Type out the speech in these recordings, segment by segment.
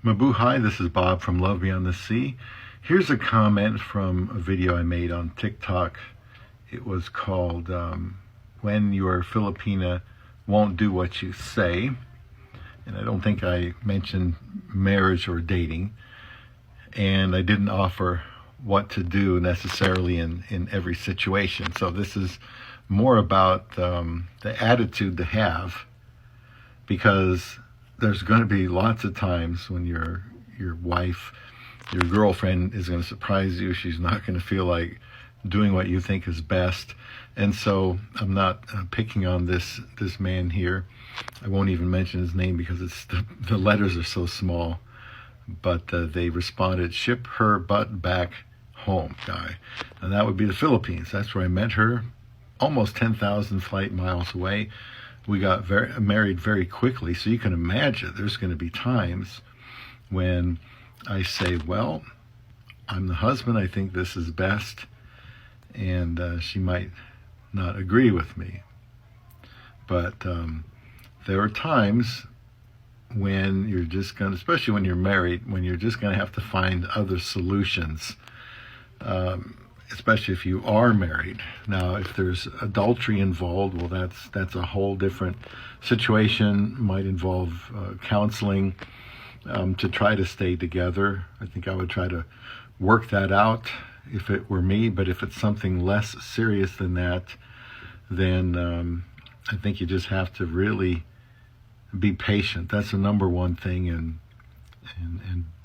Mabuhay, this is Bob from Love Beyond the Sea. Here's a comment from a video I made on TikTok. It was called When Your Filipina Won't Do What You Say. And I don't think I mentioned marriage or dating. And I didn't offer what to do necessarily in every situation. So this is more about the attitude to have, because there's going to be lots of times when your wife, your girlfriend is going to surprise you. She's not going to feel like doing what you think is best. And so I'm not picking on this man here. I won't even mention his name because it's the letters are so small. But they responded, "Ship her butt back home, guy." And that would be the Philippines. That's where I met her, almost 10,000 flight miles away. We got married very quickly, so you can imagine there's going to be times when I say, well, I'm the husband, I think this is best, and she might not agree with me. But there are times when you're just going to, especially when you're married, when you're just going to have to find other solutions, especially if you are married. Now, if there's adultery involved, well, that's a whole different situation. Might involve counseling to try to stay together. I think I would try to work that out if it were me. But if it's something less serious than that, then I think you just have to really be patient. That's the number one thing in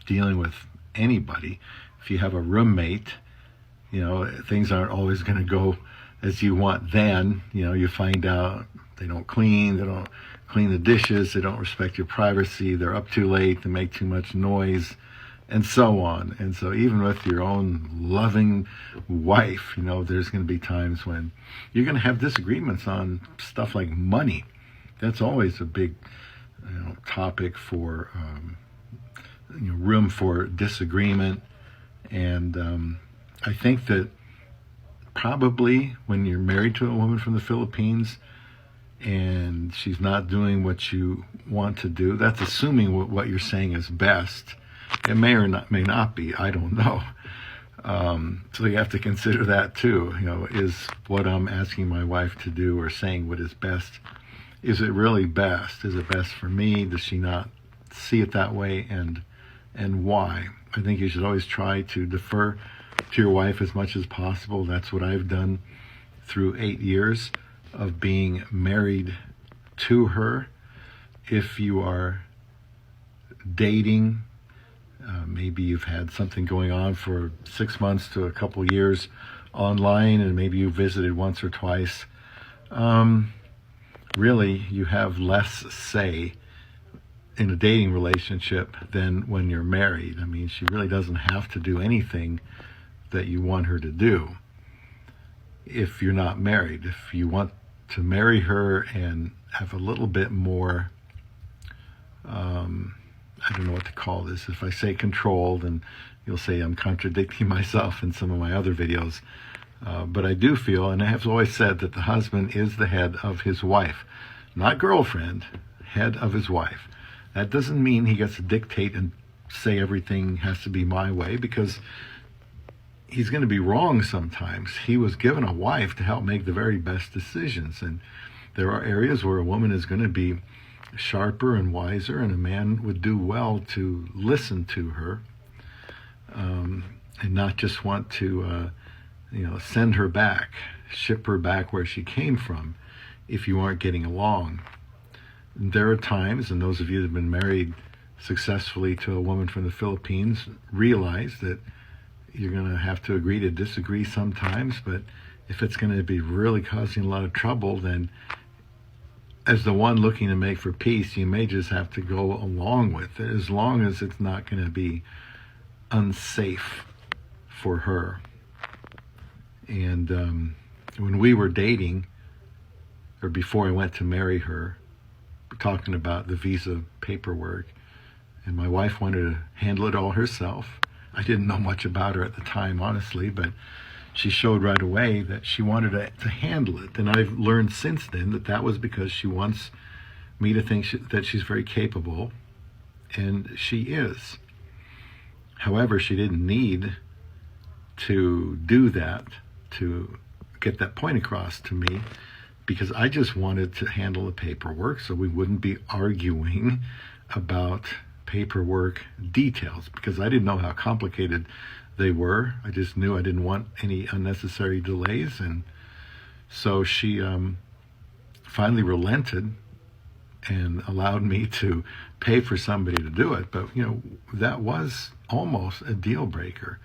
dealing with anybody. If you have a roommate, things aren't always going to go as you want then. You find out they don't clean the dishes, they don't respect your privacy, they're up too late, they make too much noise, and so on. And so even with your own loving wife, there's going to be times when you're going to have disagreements on stuff like money. That's always a big topic for room for disagreement. And I think that probably when you're married to a woman from the Philippines and she's not doing what you want to do, that's assuming what you're saying is best. It may or may not be, I don't know. So you have to consider that too. Is what I'm asking my wife to do or saying what is best, is it really best? Is it best for me? Does she not see it that way? And why? I think you should always try to defer to your wife as much as possible. That's what I've done through 8 years of being married to her. If you are dating, maybe you've had something going on for 6 months to a couple years online, and maybe you visited once or twice. Really, you have less say in a dating relationship than when you're married. I mean, she really doesn't have to do anything that you want her to do if you're not married. If you want to marry her and have a little bit more, I don't know what to call this. If I say control, then you'll say I'm contradicting myself in some of my other videos. But I do feel, and I have always said, that the husband is the head of his wife. Not girlfriend, head of his wife. That doesn't mean he gets to dictate and say everything has to be my way, because he's going to be wrong sometimes. He was given a wife to help make the very best decisions. And there are areas where a woman is going to be sharper and wiser, and a man would do well to listen to her and not just want to send her back, ship her back where she came from if you aren't getting along. And there are times, and those of you that have been married successfully to a woman from the Philippines realize that you're going to have to agree to disagree sometimes, but if it's going to be really causing a lot of trouble, then as the one looking to make for peace, you may just have to go along with it, as long as it's not going to be unsafe for her. And when we were dating, or before I went to marry her, we're talking about the visa paperwork, and my wife wanted to handle it all herself. I didn't know much about her at the time, honestly, but she showed right away that she wanted to handle it. And I've learned since then that was because she wants me to think that she's very capable and she is. However, she didn't need to do that to get that point across to me, because I just wanted to handle the paperwork so we wouldn't be arguing about paperwork details, because I didn't know how complicated they were. I just knew I didn't want any unnecessary delays. And so she finally relented and allowed me to pay for somebody to do it. But, that was almost a deal breaker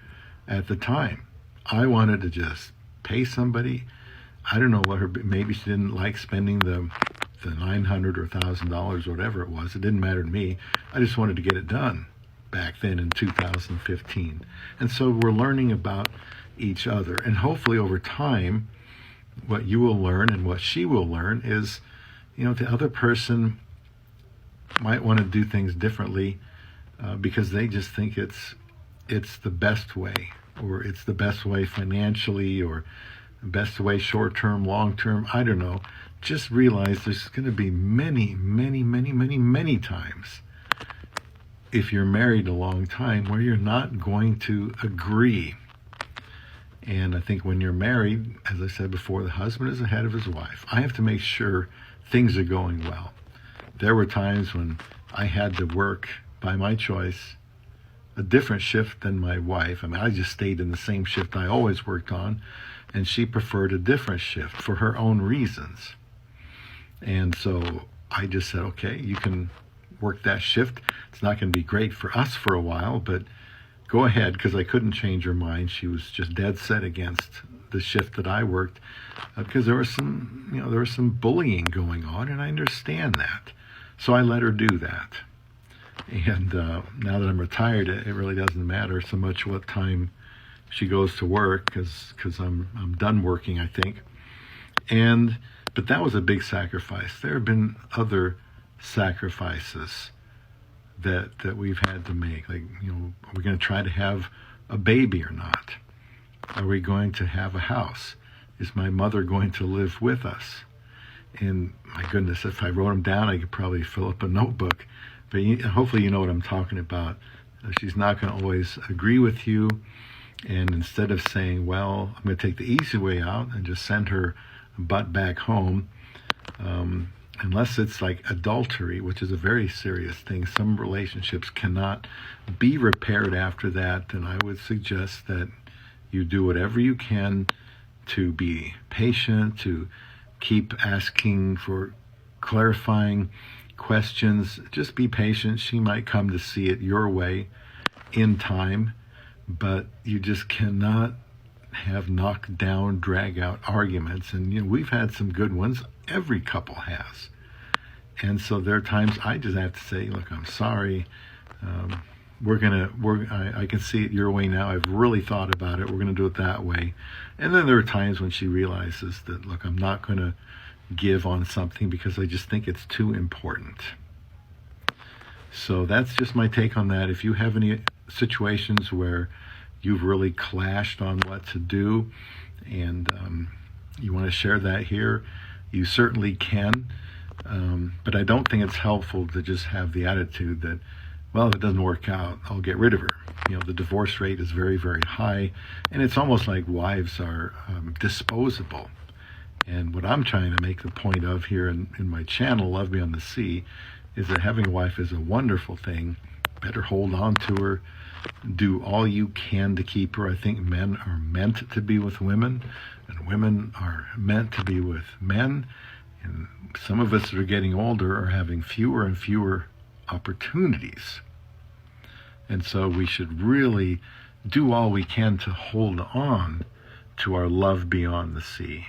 at the time. I wanted to just pay somebody. I don't know maybe she didn't like spending the $900 or $1,000 or whatever it was. It didn't matter to me. I just wanted to get it done back then in 2015. And so we're learning about each other. And hopefully over time, what you will learn and what she will learn is, the other person might want to do things differently because they just think it's the best way, or it's the best way financially, or the best way short-term, long-term, I don't know. Just realize there's going to be many, many, many, many, many times, if you're married a long time, where you're not going to agree. And I think when you're married, as I said before, the husband is the head of his wife. I have to make sure things are going well. There were times when I had to work, by my choice, a different shift than my wife. I mean, I just stayed in the same shift I always worked on, and she preferred a different shift for her own reasons. And so I just said, okay, you can work that shift. It's not going to be great for us for a while, but go ahead, because I couldn't change her mind. She was just dead set against the shift that I worked, because there was some bullying going on, and I understand that. So I let her do that. And now that I'm retired, it really doesn't matter so much what time she goes to work, because I'm done working, I think. But that was a big sacrifice. There have been other sacrifices that we've had to make. Like, are we going to try to have a baby or not? Are we going to have a house? Is my mother going to live with us? And my goodness, if I wrote them down, I could probably fill up a notebook. But hopefully you know what I'm talking about. She's not going to always agree with you. And instead of saying, well, I'm going to take the easy way out and just send her butt back home, unless it's like adultery, which is a very serious thing, some relationships cannot be repaired after that, then I would suggest that you do whatever you can to be patient, to keep asking for clarifying questions. Just be patient. She might come to see it your way in time, but you just cannot have knocked down, drag out arguments. And we've had some good ones. Every couple has. And so there are times I just have to say, look, I'm sorry. I can see it your way now. I've really thought about it. We're going to do it that way. And then there are times when she realizes that, look, I'm not going to give on something because I just think it's too important. So that's just my take on that. If you have any situations where you've really clashed on what to do, and you want to share that here, you certainly can. But I don't think it's helpful to just have the attitude that, well, if it doesn't work out, I'll get rid of her. The divorce rate is very, very high, and it's almost like wives are disposable. And what I'm trying to make the point of here in my channel, Love Beyond the Sea, is that having a wife is a wonderful thing. Better hold on to her. Do all you can to keep her. I think men are meant to be with women, and women are meant to be with men. And some of us that are getting older are having fewer and fewer opportunities. And so we should really do all we can to hold on to our love beyond the sea.